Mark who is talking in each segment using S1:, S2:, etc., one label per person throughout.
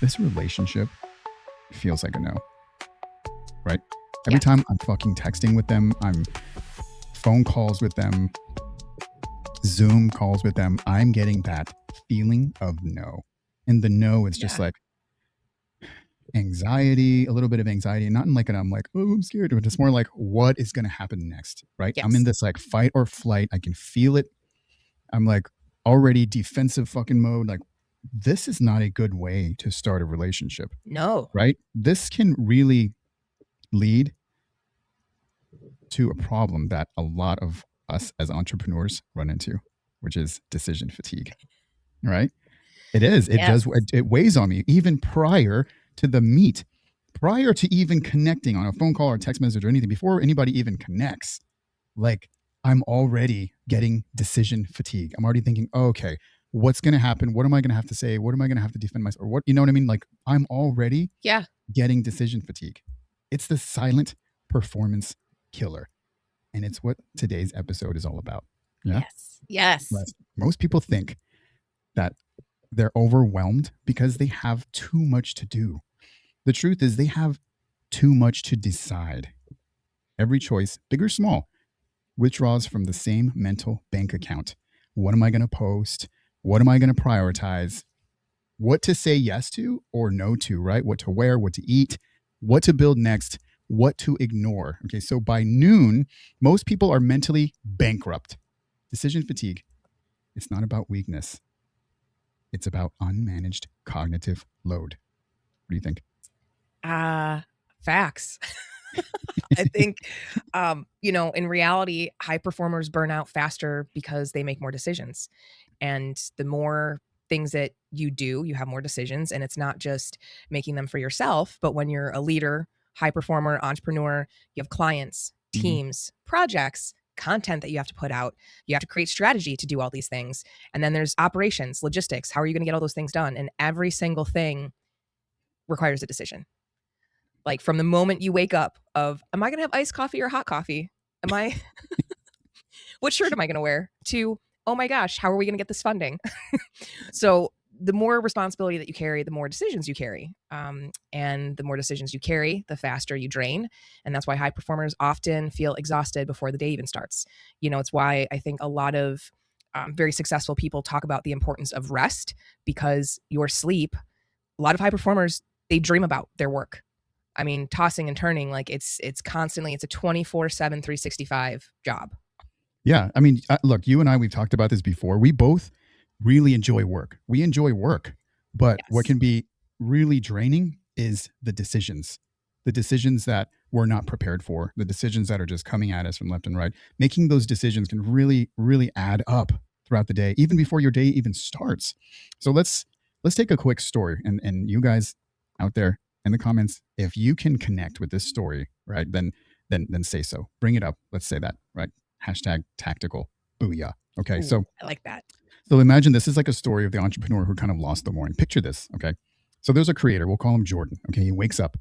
S1: this relationship feels like a no, right? Every
S2: Yes.
S1: time I'm fucking texting with them, I'm phone calls with them, Zoom calls with them, I'm getting that feeling of no. And the no is just
S2: Yeah.
S1: like anxiety, a little bit of anxiety, not in like an I'm like, oh, I'm scared, but it's more like what is going to happen next, right? I'm in
S2: Yes.
S1: this like fight or flight. I can feel it. I'm like already defensive fucking mode. Like, this is not a good way to start a relationship,
S2: No.
S1: right? This can really lead to a problem that a lot of us as entrepreneurs run into, which is decision fatigue, right? It is. It
S2: Yes.
S1: does. It weighs on me even prior to the meet, prior to even connecting on a phone call or text message or anything, before anybody even connects. Like, I'm already getting decision fatigue. I'm already thinking, oh, okay, what's going to happen? What am I going to have to say? What am I going to have to defend myself? Or what, you know what I mean? Like, I'm already getting decision fatigue. It's the silent performance killer. And it's what today's episode is all about. Yeah.
S2: Yes.
S1: Most people think that they're overwhelmed because they have too much to do. The truth is, they have too much to decide. Every choice, big or small, withdraws from the same mental bank account. What am I going to post? What am I going to prioritize? What to say yes to or no to, right? What to wear, what to eat, what to build next, what to ignore. Okay, so by noon, most people are mentally bankrupt. Decision fatigue, it's not about weakness. It's about unmanaged cognitive load. What do you think?
S2: Facts. I think, in reality, high performers burn out faster because they make more decisions. And the more things that you do, you have more decisions. And it's not just making them for yourself, but when you're a leader, high performer, entrepreneur, you have clients, teams, projects, content that you have to put out. You have to create strategy to do all these things. And then there's operations, logistics. How are you going to get all those things done? And every single thing requires a decision. Like from the moment you wake up of, am I going to have iced coffee or hot coffee? What shirt am I going to wear? To, oh my gosh, how are we going to get this funding? So the more responsibility that you carry, the more decisions you carry. And the more decisions you carry, the faster you drain. And that's why high performers often feel exhausted before the day even starts. It's why I think a lot of very successful people talk about the importance of rest, because your sleep, a lot of high performers, they dream about their work. I mean, tossing and turning, like it's constantly, it's a 24/7, 365 job.
S1: Yeah. I mean, look, you and I, we've talked about this before. We both really enjoy work. We enjoy work. But what can be really draining is the decisions that we're not prepared for, the decisions that are just coming at us from left and right. Making those decisions can really, really add up throughout the day, even before your day even starts. So let's take a quick story. And you guys out there in the comments, if you can connect with this story, right, then say so. Bring it up. Let's say that, right? Hashtag tactical. Booyah. Okay.
S2: Ooh,
S1: so
S2: I like that.
S1: So imagine this is like a story of the entrepreneur who kind of lost the morning. Picture this. Okay. So there's a creator. We'll call him Jordan. Okay. He wakes up.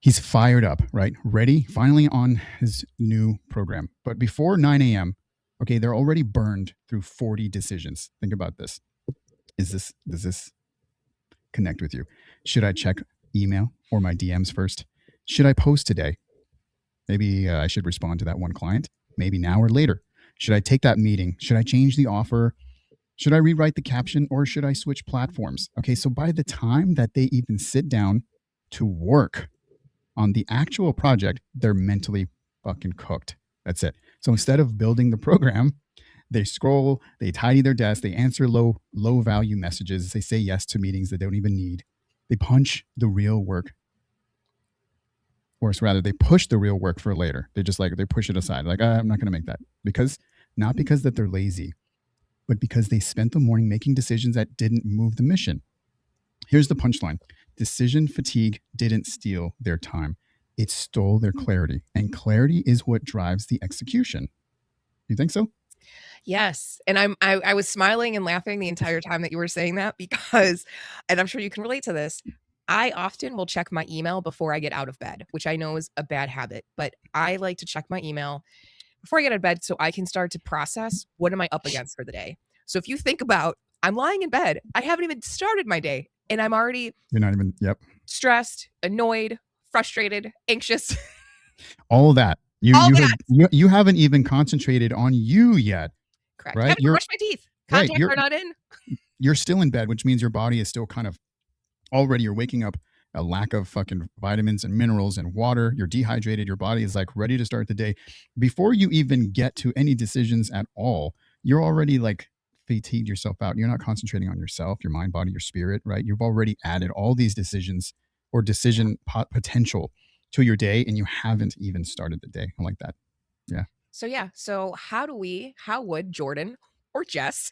S1: He's fired up, right? Ready, finally on his new program. But before 9 a.m., okay, they're already burned through 40 decisions. Think about this. Does this connect with you? Should I check email or my DMs first? Should I post today? Maybe I should respond to that one client, maybe now or later. Should I take that meeting? Should I change the offer? Should I rewrite the caption or should I switch platforms? Okay, so by the time that they even sit down to work on the actual project, they're mentally fucking cooked. That's it. So instead of building the program, they scroll, they tidy their desk, they answer low value messages, they say yes to meetings they don't even need. They punch the real work, or rather they push the real work for later. They push it aside. Like, I'm not going to make that, not because that they're lazy, but because they spent the morning making decisions that didn't move the mission. Here's the punchline. Decision fatigue didn't steal their time. It stole their clarity. And clarity is what drives the execution. You think so?
S2: Yes. And I was smiling and laughing the entire time that you were saying that because, and I'm sure you can relate to this, I often will check my email before I get out of bed, which I know is a bad habit, but I like to check my email before I get out of bed so I can start to process what am I up against for the day. So if you think about, I'm lying in bed, I haven't even started my day, and I'm already
S1: You're not even, yep.
S2: stressed, annoyed, frustrated, anxious.
S1: All that.
S2: All that.
S1: You haven't even concentrated on you yet,
S2: Correct.
S1: right?
S2: Haven't even brushed my teeth.
S1: Right.
S2: Contacts are not in.
S1: You're still in bed, which means your body is still kind of already, you're waking up a lack of fucking vitamins and minerals and water. You're dehydrated. Your body is like ready to start the day. Before you even get to any decisions at all, you're already like fatigued yourself out. You're not concentrating on yourself, your mind, body, your spirit, right? You've already added all these decisions or decision potential to your day, and you haven't even started the day. I like that. Yeah.
S2: So how would Jordan or Jess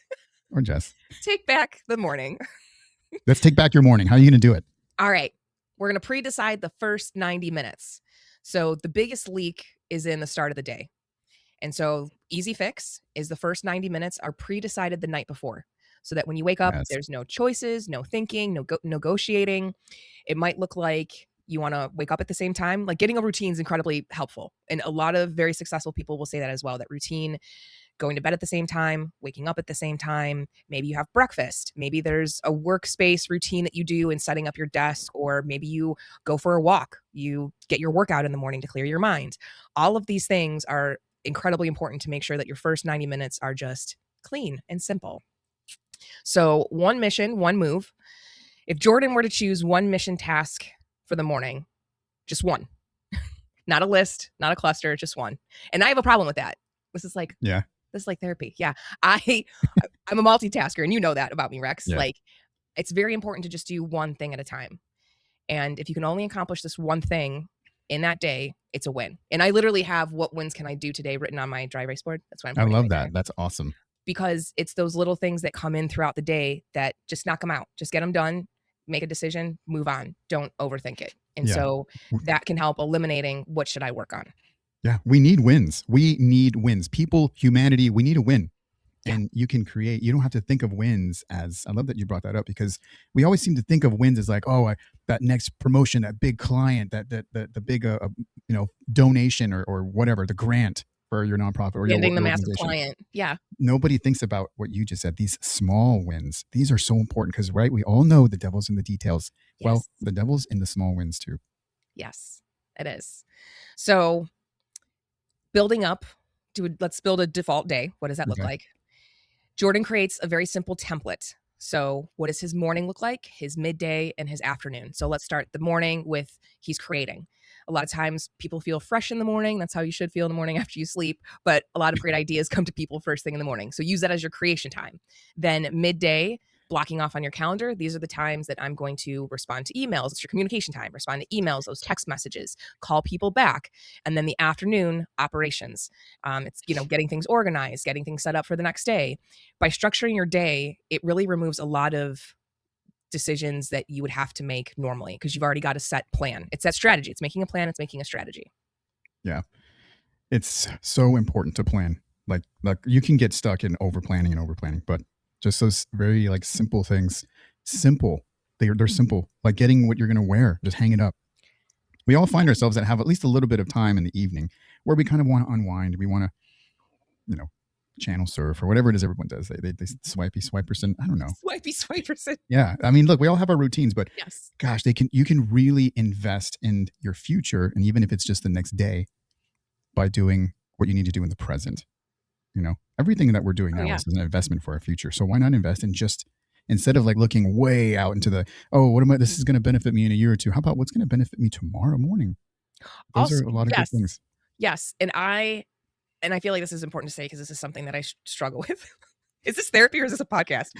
S1: Or Jess.
S2: take back the morning?
S1: Let's take back your morning. How are you going to do it?
S2: All right. We're going to pre-decide the first 90 minutes. So the biggest leak is in the start of the day. And so easy fix is the first 90 minutes are pre-decided the night before. So that when you wake up, there's no choices, no thinking, no negotiating. It might look like you want to wake up at the same time. Like getting a routine is incredibly helpful. And a lot of very successful people will say that as well, that routine, going to bed at the same time, waking up at the same time. Maybe you have breakfast. Maybe there's a workspace routine that you do in setting up your desk, or maybe you go for a walk. You get your workout in the morning to clear your mind. All of these things are incredibly important to make sure that your first 90 minutes are just clean and simple. So one mission, one move. If Jordan were to choose one mission task for the morning, just one, not a list, not a cluster, just one. And I have a problem with that. This is like therapy. Yeah. I'm a multitasker, and you know that about me, Rex.
S1: Yeah.
S2: Like, it's very important to just do one thing at a time. And if you can only accomplish this one thing in that day, it's a win. And I literally have what wins can I do today written on my dry erase board. That's why I'm
S1: I love that. There. That's awesome.
S2: Because it's those little things that come in throughout the day that just knock them out. Just get them done, make a decision, move on. Don't overthink it. And so that can help eliminating what should I work on.
S1: Yeah, we need wins. We need wins. People, humanity, we need a win.
S2: Yeah.
S1: And you can create, you don't have to think of wins as, I love that you brought that up, because we always seem to think of wins as like, oh, that next promotion, that big client, the big, donation or whatever, the grant for your nonprofit or
S2: Ending
S1: your
S2: the massive
S1: organization.
S2: Client. Yeah.
S1: Nobody thinks about what you just said. These small wins, these are so important because, right, we all know the devil's in the details. Yes. Well, the devil's in the small wins too.
S2: Yes, it is. So building up to, let's build a default day. What does that look like? Jordan creates a very simple template. So what does his morning look like, his midday, and his afternoon? So let's start the morning with he's creating. A lot of times people feel fresh in the morning. That's how you should feel in the morning after you sleep. But a lot of great ideas come to people first thing in the morning. So use that as your creation time. Then midday, blocking off on your calendar. These are the times that I'm going to respond to emails. It's your communication time. Respond to emails, those text messages, call people back. And then the afternoon, operations. It's, getting things organized, getting things set up for the next day. By structuring your day, it really removes a lot of decisions that you would have to make normally because you've already got a set plan. It's that strategy. It's making a plan. It's making a strategy. Yeah.
S1: It's so important to plan. Like you can get stuck in over planning, but just those very like simple things, they're simple, like getting what you're going to wear, just hang it up. We all find ourselves that have at least a little bit of time in the evening where we kind of want to unwind. We want to, channel surf or whatever it is everyone does. They swipey swiperson. I don't know.
S2: Swipey swiperson.
S1: Yeah. I mean, look, we all have our routines, but
S2: yes,
S1: gosh, you can really invest in your future. And even if it's just the next day by doing what you need to do in the present, everything that we're doing now is an investment for our future. So why not invest in just, instead of like looking way out into the, this is going to benefit me in a year or two. How about what's going to benefit me tomorrow morning? Those are a lot of good things.
S2: Yes. And I feel like this is important to say because this is something that I struggle with. Is this therapy or is this a podcast?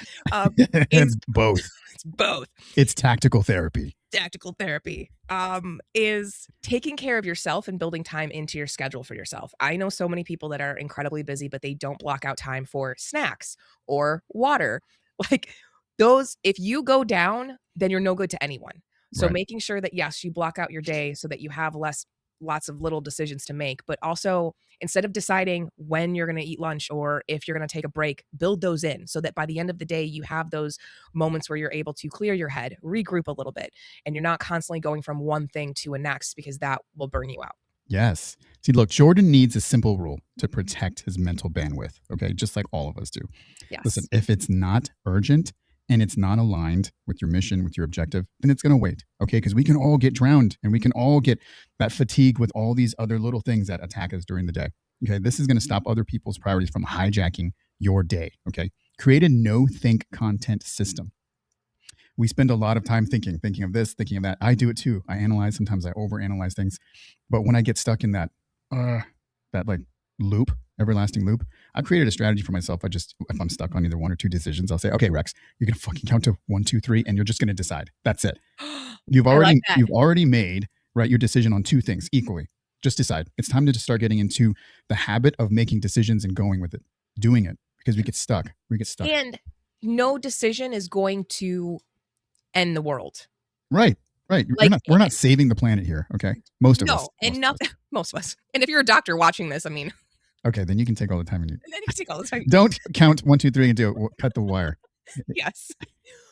S1: It's both.
S2: It's both.
S1: It's tactical therapy.
S2: Tactical therapy is taking care of yourself and building time into your schedule for yourself. I know so many people that are incredibly busy, but they don't block out time for snacks or water. Like those, if you go down, then you're no good to anyone. So making sure that, yes, you block out your day so that you have lots of little decisions to make, but also instead of deciding when you're going to eat lunch or if you're going to take a break, build those in so that by the end of the day, you have those moments where you're able to clear your head, regroup a little bit, and you're not constantly going from one thing to a next because that will burn you out.
S1: Yes. See, look, Jordan needs a simple rule to protect his mental bandwidth. Okay. Just like all of us do.
S2: Yes.
S1: Listen, if it's not urgent, and it's not aligned with your mission, with your objective, then it's going to wait. Okay. Because we can all get drowned and we can all get that fatigue with all these other little things that attack us during the day. Okay. This is going to stop other people's priorities from hijacking your day. Okay. Create a no think content system. We spend a lot of time thinking of this, thinking of that. I do it too. I analyze. Sometimes I overanalyze things. But when I get stuck in that like loop, everlasting loop, I've created a strategy for myself. If I'm stuck on either one or two decisions, I'll say, okay, Rex, you're going to fucking count to 1, 2, 3, and you're just going to decide. That's it. You've already made, right, your decision on two things equally. Just decide. It's time to just start getting into the habit of making decisions and going with it, doing it, because we get stuck.
S2: And no decision is going to end the world.
S1: Right. Like, we're not saving the planet here. Okay. Most of us.
S2: Most of us. And if you're a doctor watching this, I mean.
S1: Okay, then you can take all the time you need.
S2: And then you can take all the time.
S1: Don't count 1, 2, 3 and do it. Cut the wire.
S2: Yes.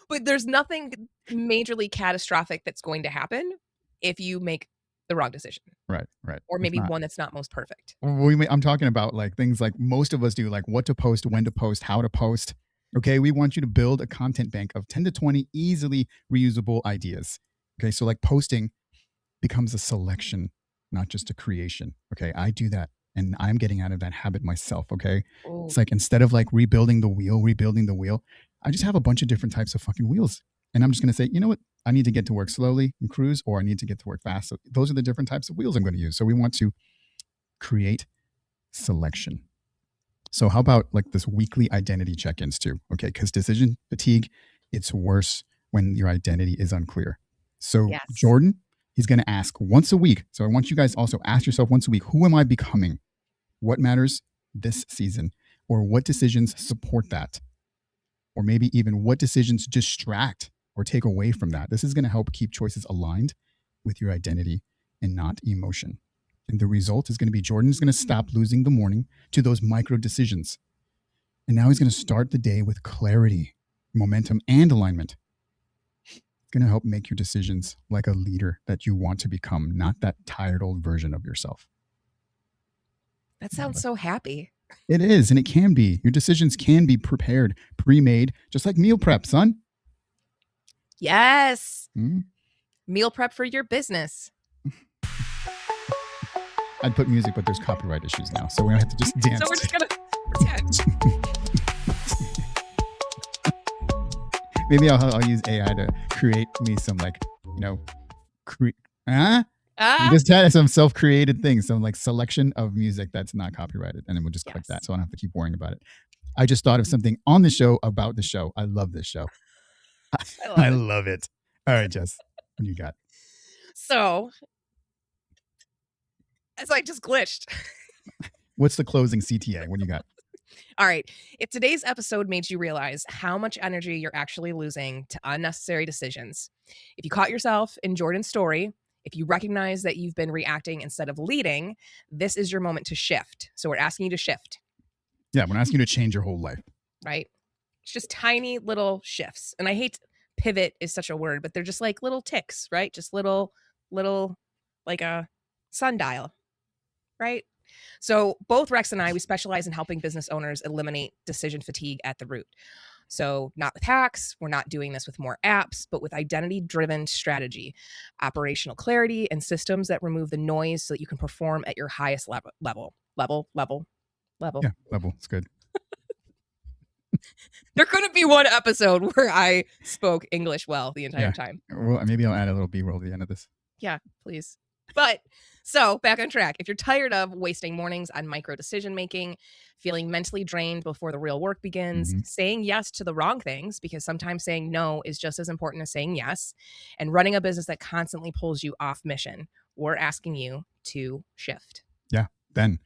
S2: But there's nothing majorly catastrophic that's going to happen if you make the wrong decision.
S1: Right.
S2: Or maybe one that's not most perfect.
S1: I'm talking about like things like most of us do, like what to post, when to post, how to post. Okay, we want you to build a content bank of 10 to 20 easily reusable ideas. Okay, so like posting becomes a selection, not just a creation. Okay, I do that and I'm getting out of that habit myself. Okay, Ooh. It's like instead of like rebuilding the wheel, I just have a bunch of different types of fucking wheels. And I'm just going to say, you know what? I need to get to work slowly and cruise, or I need to get to work fast. So those are the different types of wheels I'm going to use. So we want to create selection. So how about like this weekly identity check-ins too? Okay, because decision fatigue, it's worse when your identity is unclear. So yes. Jordan, he's going to ask once a week. So I want you guys also ask yourself once a week, who am I becoming? What matters this season? Or what decisions support that? Or maybe even what decisions distract or take away from that? This is going to help keep choices aligned with your identity and not emotion. And the result is going to be Jordan's going to stop losing the morning to those micro decisions. And now he's going to start the day with clarity, momentum, and alignment. It's going to help make your decisions like a leader that you want to become, not that tired old version of yourself.
S2: That sounds so happy.
S1: It is, and it can be. Your decisions can be prepared, pre-made, just like meal prep, son.
S2: Yes. Meal prep for your business.
S1: I'd put music, but there's copyright issues now, so we're going to have to just dance.
S2: So we're just going to pretend.
S1: Maybe I'll use AI to create me some like, just had some self-created things, some like selection of music that's not copyrighted, and then we'll just click that, so I don't have to keep worrying about it. I just thought of something on the show about the show. I love this show. I love it. All right, Jess, what do you got?
S2: So I just glitched.
S1: What's the closing CTA? What do you got?
S2: All right. If today's episode made you realize how much energy you're actually losing to unnecessary decisions, if you caught yourself in Jordan's story, if you recognize that you've been reacting instead of leading, this is your moment to shift. So we're asking you to shift.
S1: Yeah, we're asking you to change your whole life.
S2: Right? It's just tiny little shifts. And I hate pivot is such a word, but they're just like little ticks, right? Just little like a sundial, right? So both Rex and I, we specialize in helping business owners eliminate decision fatigue at the root. So not with hacks, we're not doing this with more apps, but with identity-driven strategy, operational clarity, and systems that remove the noise so that you can perform at your highest level.
S1: Yeah, level. It's good.
S2: There couldn't be one episode where I spoke English well the entire time.
S1: Well, maybe I'll add a little B-roll at the end of this.
S2: Yeah, please. But so back on track. If you're tired of wasting mornings on micro decision making, feeling mentally drained before the real work begins, saying yes to the wrong things, because sometimes saying no is just as important as saying yes, and running a business that constantly pulls you off mission, we're asking you to shift.
S1: Yeah, then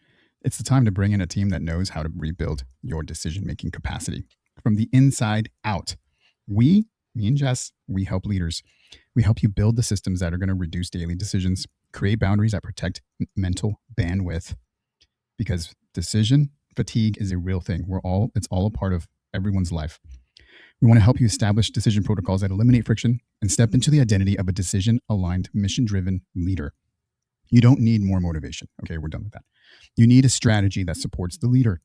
S1: it's the time to bring in a team that knows how to rebuild your decision-making capacity from the inside out. Me and Jess, we help leaders. We help you build the systems that are going to reduce daily decisions, create boundaries that protect mental bandwidth, because decision fatigue is a real thing. It's all a part of everyone's life. We want to help you establish decision protocols that eliminate friction and step into the identity of a decision-aligned, mission-driven leader. You don't need more motivation. Okay, we're done with that. You need a strategy that supports the leader.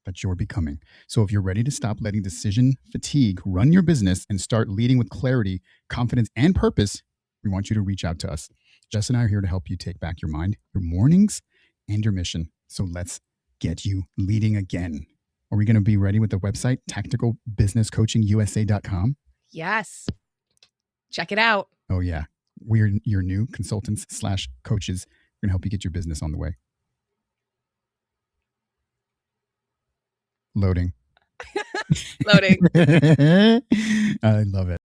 S1: that you're becoming. So if you're ready to stop letting decision fatigue run your business and start leading with clarity, confidence, and purpose, we want you to reach out to us. Jess and I are here to help you take back your mind, your mornings, and your mission. So let's get you leading again. Are we going to be ready with the website, tacticalbusinesscoachingusa.com?
S2: Yes. Check it out.
S1: Oh, yeah. We're your new consultants/coaches. We're going to help you get your business on the way. Loading.
S2: Loading.
S1: I love it.